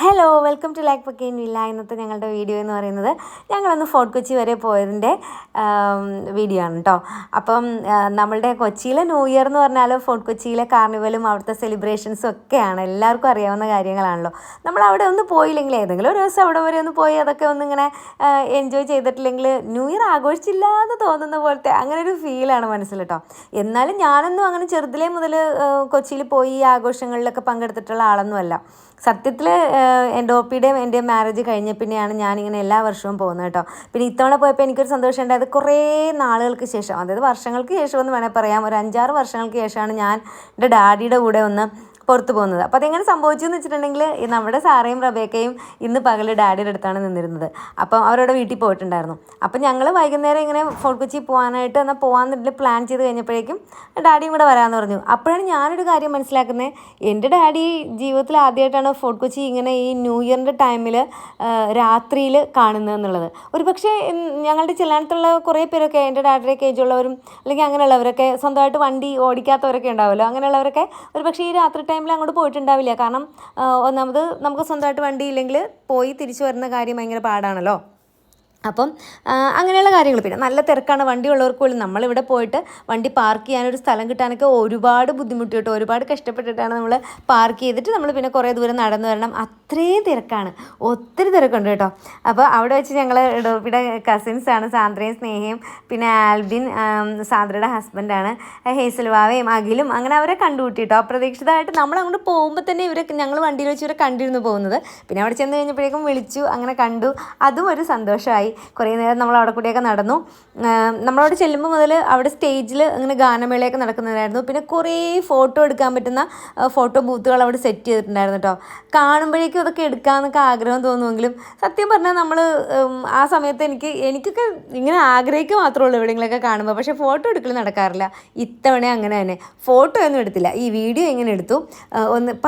Hello welcome to lake പക്കെയിൻ villa. ഇന്നത്തെ ഞങ്ങളുടെ വീഡിയോ എന്ന് പറയുന്നത് ഞങ്ങളൊന്ന് ഫോർട്ട് കൊച്ചി വരെ പോയതിൻ്റെ വീഡിയോ ആണ് കേട്ടോ. അപ്പം നമ്മളുടെ കൊച്ചിയിലെ ന്യൂ ഇയർ എന്ന് പറഞ്ഞാൽ ഫോർട്ട് കൊച്ചിയിലെ കാർണിവലും അവിടുത്തെ സെലിബ്രേഷൻസും ഒക്കെയാണ്, എല്ലാവർക്കും അറിയാവുന്ന കാര്യങ്ങളാണല്ലോ. നമ്മൾ അവിടെ ഒന്ന് പോയില്ലെങ്കിൽ ഏതെങ്കിലും ഒരു ദിവസം അവിടെ വരെ ഒന്ന് പോയി അതൊക്കെ ഒന്നിങ്ങനെ എൻജോയ് ചെയ്തിട്ടില്ലെങ്കിൽ ന്യൂ ഇയർ ആഘോഷിച്ചില്ല എന്ന് തോന്നുന്ന പോലത്തെ അങ്ങനെ ഒരു ഫീലാണ് മനസ്സിൽ കേട്ടോ. എന്നാലും ഞാനൊന്നും അങ്ങനെ ചെറുതിലേ മുതൽ കൊച്ചിയിൽ പോയി ഈ ആഘോഷങ്ങളിലൊക്കെ പങ്കെടുത്തിട്ടുള്ള ആളൊന്നുമല്ല. സത്യത്തിൽ എൻ്റെ ഒപ്പിയുടെയും എൻ്റെ മാരേജ് കഴിഞ്ഞ പിന്നെയാണ് ഞാനിങ്ങനെ എല്ലാ വർഷവും പോകുന്നത് കേട്ടോ. പിന്നെ ഇത്തവണ പോയപ്പോൾ എനിക്കൊരു സന്തോഷം ഉണ്ടായത്, കുറേ നാളുകൾക്ക് ശേഷം, അതായത് വർഷങ്ങൾക്ക് ശേഷമെന്ന് വേണേൽ പറയാം, ഒരു 5-6 വർഷങ്ങൾക്ക് ശേഷമാണ് ഞാൻ എൻ്റെ ഡാഡിയുടെ കൂടെ ഒന്ന് പുറത്ത് പോകുന്നത്. അപ്പോൾ അതെങ്ങനെ സംഭവിച്ചു എന്ന് വെച്ചിട്ടുണ്ടെങ്കിൽ, നമ്മുടെ സാറയും റബേക്കയും ഇന്ന് പകൽ ഡാഡിയുടെ അടുത്താണ് നിന്നിരുന്നത്. അപ്പം അവരവിടെ വീട്ടിൽ പോയിട്ടുണ്ടായിരുന്നു. അപ്പം ഞങ്ങൾ വൈകുന്നേരം ഇങ്ങനെ ഫോർട്ട് കൊച്ചി പോകാനായിട്ട് എന്നാൽ പോകാമെന്നിട്ട് പ്ലാൻ ചെയ്ത് കഴിഞ്ഞപ്പോഴേക്കും ഡാഡിയും കൂടെ വരാമെന്ന് പറഞ്ഞു. അപ്പോഴാണ് ഞാനൊരു കാര്യം മനസ്സിലാക്കുന്നത്, എൻ്റെ ഡാഡി ജീവിതത്തിൽ ആദ്യമായിട്ടാണ് ഫോർട്ട് കൊച്ചി ഇങ്ങനെ ഈ ന്യൂ ഇയറിൻ്റെ ടൈമിൽ രാത്രിയിൽ കാണുന്നതെന്നുള്ളത്. ഒരു പക്ഷേ ഞങ്ങളുടെ ചെല്ലാനത്തുള്ള കുറേ പേരൊക്കെ എൻ്റെ ഡാഡിയുടെ ഏജുള്ളവരും അല്ലെങ്കിൽ അങ്ങനെയുള്ളവരൊക്കെ, സ്വന്തമായിട്ട് വണ്ടി ഓടിക്കാത്തവരൊക്കെ ഉണ്ടാവുമല്ലോ, അങ്ങനെയുള്ളവരൊക്കെ ഒരു പക്ഷേ ഈ രാത്രി ടൈമിൽ അങ്ങോട്ട് പോയിട്ടുണ്ടാവില്ല. കാരണം ഒന്നാമത് നമുക്ക് സ്വന്തമായിട്ട് വണ്ടി ഇല്ലെങ്കിൽ പോയി തിരിച്ചു വരുന്ന കാര്യം ഭയങ്കര പാടാണല്ലോ. അപ്പം അങ്ങനെയുള്ള കാര്യങ്ങൾ. പിന്നെ നല്ല തിരക്കാണ്, വണ്ടി ഉള്ളവർക്ക് പോലും നമ്മളിവിടെ പോയിട്ട് വണ്ടി പാർക്ക് ചെയ്യാനൊരു സ്ഥലം കിട്ടാനൊക്കെ ഒരുപാട് ബുദ്ധിമുട്ട് കിട്ടും. ഒരുപാട് കഷ്ടപ്പെട്ടിട്ടാണ് നമ്മൾ പാർക്ക് ചെയ്തിട്ട് നമ്മൾ പിന്നെ കുറേ ദൂരം നടന്നു വരണം. അത്രയും തിരക്കാണ്, ഒത്തിരി തിരക്കുണ്ട് കേട്ടോ. അപ്പോൾ അവിടെ വെച്ച് ഞങ്ങൾ ഇവിടെ കസിൻസാണ്, സാന്ദ്രയും സ്നേഹയും പിന്നെ ആൽബിൻ സാന്ദ്രയുടെ ഹസ്ബൻഡാണ്, ഹേസൽവാവയും അഖിലും, അങ്ങനെ അവരെ കണ്ടുകൂട്ടി കേട്ടോ. അപ്രതീക്ഷിതമായിട്ട് നമ്മളങ്ങോട്ട് പോകുമ്പോൾ തന്നെ ഞങ്ങൾ വണ്ടിയിൽ വെച്ച് ഇവരെ കണ്ടിരുന്നു പോകുന്നത്. പിന്നെ അവിടെ ചെന്ന് കഴിഞ്ഞപ്പോഴേക്കും വിളിച്ചു, അങ്ങനെ കണ്ടു. അതും ഒരു സന്തോഷമായി. കുറേ നേരം നമ്മൾ അവിടെ കൂടെയൊക്കെ നടന്നു. നമ്മളവിടെ ചെല്ലുമ്പോൾ മുതൽ അവിടെ സ്റ്റേജിൽ ഇങ്ങനെ ഗാനമേളയൊക്കെ നടക്കുന്നതായിരുന്നു. പിന്നെ കുറേ ഫോട്ടോ എടുക്കാൻ പറ്റുന്ന ഫോട്ടോ ബൂത്തുകൾ അവിടെ സെറ്റ് ചെയ്തിട്ടുണ്ടായിരുന്നു കേട്ടോ. കാണുമ്പോഴേക്കും അതൊക്കെ എടുക്കാമെന്നൊക്കെ ആഗ്രഹം തോന്നുമെങ്കിലും സത്യം പറഞ്ഞാൽ നമ്മൾ ആ സമയത്ത് എനിക്കൊക്കെ ഇങ്ങനെ ആഗ്രഹിക്കുക മാത്രമേ ഉള്ളൂ എവിടെയെങ്കിലൊക്കെ കാണുമ്പോൾ. പക്ഷേ ഫോട്ടോ എടുക്കൽ നടക്കാറില്ല. ഇത്തവണ അങ്ങനെ തന്നെ ഫോട്ടോ ഒന്നും എടുത്തില്ല, ഈ വീഡിയോ ഇങ്ങനെ എടുത്തു.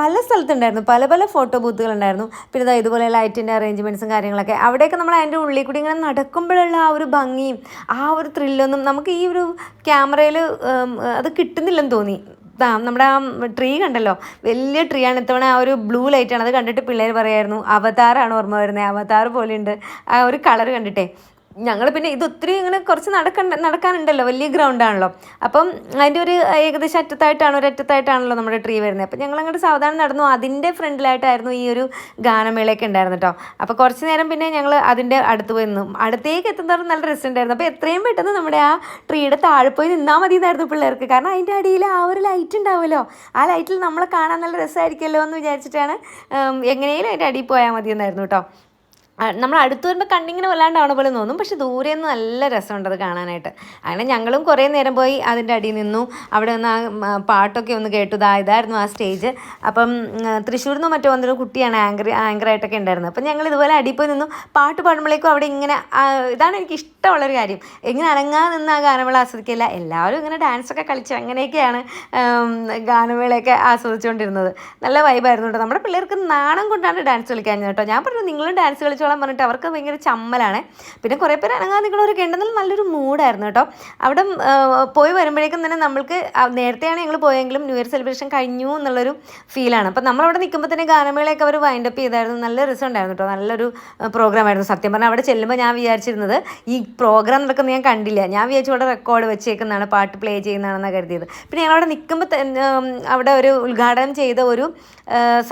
പല സ്ഥലത്തുണ്ടായിരുന്നു, പല പല ഫോട്ടോ ബൂത്തുകളുണ്ടായിരുന്നു. പിന്നെ ഇതുപോലെ ലൈറ്റിൻ്റെ അറേഞ്ച്മെൻറ്റ്സും കാര്യങ്ങളൊക്കെ. അവിടെയൊക്കെ നമ്മൾ അതിൻ്റെ ഉള്ളിൽ കൂടി ഇങ്ങനെ നടക്കുമ്പോഴുള്ള ആ ഒരു ഭംഗിയും ആ ഒരു ത്രില്ലൊന്നും നമുക്ക് ഈ ഒരു ക്യാമറയിൽ അത് കിട്ടുന്നില്ലെന്ന് തോന്നി. നമ്മുടെ ആ ട്രീ കണ്ടല്ലോ, വലിയ ട്രീ ആണ്. ഇത്തവണ ആ ഒരു ബ്ലൂ ലൈറ്റാണ്. അത് കണ്ടിട്ട് പിള്ളേർ പറയായിരുന്നു അവതാറാണ് ഓർമ്മ വരുന്നത്, അവതാർ പോലെയുണ്ട് ആ ഒരു കളർ കണ്ടിട്ടേ. ഞങ്ങൾ പിന്നെ ഇതൊത്തിരി ഇങ്ങനെ കുറച്ച് നടക്കാനുണ്ടല്ലോ, വലിയ ഗ്രൗണ്ടാണല്ലോ. അപ്പം അതിൻ്റെ ഒരു ഏകദേശം ഒരറ്റത്തായിട്ടാണല്ലോ നമ്മുടെ ട്രീ വരുന്നത്. അപ്പം ഞങ്ങളങ്ങോട്ട് സാവധാനം നടന്നു. അതിൻ്റെ ഫ്രണ്ടിലായിട്ടായിരുന്നു ഈ ഒരു ഗാനമേളയൊക്കെ ഉണ്ടായിരുന്നു കേട്ടോ. അപ്പോൾ കുറച്ച് നേരം പിന്നെ ഞങ്ങൾ അതിൻ്റെ അടുത്ത് പോയി നിന്നു. അടുത്തേക്ക് എത്തുന്നവർ നല്ല രസമുണ്ടായിരുന്നു. അപ്പോൾ എത്രയും പെട്ടെന്ന് നമ്മുടെ ആ ട്രീയുടെ താഴെ പോയി നിന്നാൽ മതി എന്നായിരുന്നു പിള്ളേർക്ക്. കാരണം അതിൻ്റെ അടിയിൽ ആ ഒരു ലൈറ്റ് ഉണ്ടാവുമല്ലോ, ആ ലൈറ്റിൽ നമ്മളെ കാണാൻ നല്ല രസമായിരിക്കുമല്ലോ എന്ന് വിചാരിച്ചിട്ടാണ് എങ്ങനെയും അതിൻ്റെ അടിയിൽ പോയാൽ മതി എന്നായിരുന്നു കേട്ടോ. നമ്മൾ അടുത്ത് വരുമ്പോൾ കണ്ണിങ്ങനെ വല്ലാണ്ടാവണ പോലെ തോന്നും, പക്ഷെ ദൂരെ നിന്ന് നല്ല രസമുണ്ട് അത് കാണാനായിട്ട്. അങ്ങനെ ഞങ്ങളും കുറേ നേരം പോയി അതിൻ്റെ അടിയിൽ നിന്നു. അവിടെ നിന്ന് ആ പാട്ടൊക്കെ ഒന്ന് കേട്ടു. ഇതായിരുന്നു ആ സ്റ്റേജ്. അപ്പം തൃശ്ശൂരിൽ നിന്ന് മറ്റോ വന്നൊരു കുട്ടിയാണ് ആങ്കറായിട്ടൊക്കെ ഉണ്ടായിരുന്നത്. അപ്പം ഞങ്ങൾ ഇതുപോലെ അടിയിൽ പോയി നിന്നു. പാട്ട് പാടുമ്പോഴേക്കും അവിടെ ഇങ്ങനെ, ഇതാണ് എനിക്ക് ഇഷ്ടമുള്ളൊരു കാര്യം, ഇങ്ങനെ അനങ്ങാൻ നിന്ന് ആ ഗാനമേള ആസ്വദിക്കില്ല. എല്ലാവരും ഇങ്ങനെ ഡാൻസൊക്കെ കളിച്ച് അങ്ങനെയൊക്കെയാണ് ഗാനമേളയൊക്കെ ആസ്വദിച്ചുകൊണ്ടിരുന്നത്. നല്ല വൈബായിരുന്നു കേട്ടോ. നമ്മുടെ പിള്ളേർക്ക് നാണം കൊണ്ടാണ് ഡാൻസ് കളിക്കാൻ കേട്ടോ. ഞാൻ പറഞ്ഞു നിങ്ങളും ഡാൻസ് കളിച്ചോളാൻ പറഞ്ഞിട്ട് അവർക്ക് ഭയങ്കര ചമ്മലാണ്. പിന്നെ കുറേ പേര് അനങ്ങാൻ നിൽക്കുന്നവരൊക്കെ ഉണ്ടെന്നുള്ള നല്ലൊരു മൂഡായിരുന്നു കേട്ടോ. അവിടെ പോയി വരുമ്പോഴേക്കും തന്നെ നമ്മൾക്ക്, നേരത്തെയാണ് ഞങ്ങൾ പോയെങ്കിലും ന്യൂ ഇയർ സെലിബ്രേഷൻ കഴിഞ്ഞു എന്നുള്ളൊരു ഫീലാണ്. അപ്പം നമ്മളവിടെ നിൽക്കുമ്പോൾ തന്നെ ഗാനമേളയൊക്കെ അവർ വൈൻഡപ്പ് ചെയ്തായിരുന്നു. നല്ല രസം ഉണ്ടായിരുന്നു കേട്ടോ, നല്ലൊരു പ്രോഗ്രാമായിരുന്നു. സത്യം പറഞ്ഞാൽ അവിടെ ചെല്ലുമ്പോൾ ഞാൻ വിചാരിച്ചിരുന്നത് ഈ പ്രോഗ്രാം നടക്കുന്നത് ഞാൻ കണ്ടില്ല. ഞാൻ വിചാരിച്ചു അവിടെ റെക്കോർഡ് വെച്ചേക്കുന്നതാണ്, പാട്ട് പ്ലേ ചെയ്യുന്നതാണെന്നാണ് കരുതിയത്. പിന്നെ ഞങ്ങളവിടെ നിൽക്കുമ്പോൾ അവിടെ ഒരു ഉദ്ഘാടനം ചെയ്ത ഒരു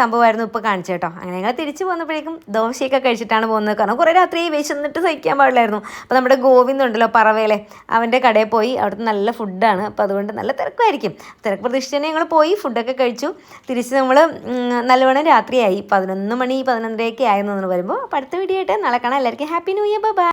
സംഭവമായിരുന്നു ഇപ്പോൾ കാണിച്ചത് കേട്ടോ. അങ്ങനെ ഞങ്ങൾ തിരിച്ചു പോകുന്നപ്പോഴേക്കും ദോശയൊക്കെ കഴിച്ചിട്ടാണ് പോകുന്നത്. കാരണം കുറേ രാത്രി വിശന്നിട്ട് സഹിക്കാൻ പാടില്ലായിരുന്നു. അപ്പോൾ നമ്മുടെ ഗോവിന്ദ് ഉണ്ടല്ലോ പറവേലെ, അവൻ്റെ കടയിൽ പോയി. അവിടുത്തെ നല്ല ഫുഡാണ്, അപ്പോൾ അതുകൊണ്ട് നല്ല തിരക്കായിരിക്കും. തിരക്ക് പ്രതീക്ഷിച്ച് തന്നെ ഞങ്ങൾ പോയി ഫുഡൊക്കെ കഴിച്ചു. തിരിച്ച് നമ്മൾ നല്ലവണ്ണം രാത്രിയായി, 11 മണി 11:30 ആയെന്ന് വരുമ്പോൾ. അപ്പോൾ അടുത്ത വീഡിയോ ആയിട്ട് നാളെ കാണാം. എല്ലാവർക്കും ഹാപ്പി ന്യൂ ഇയർ, ബൈ.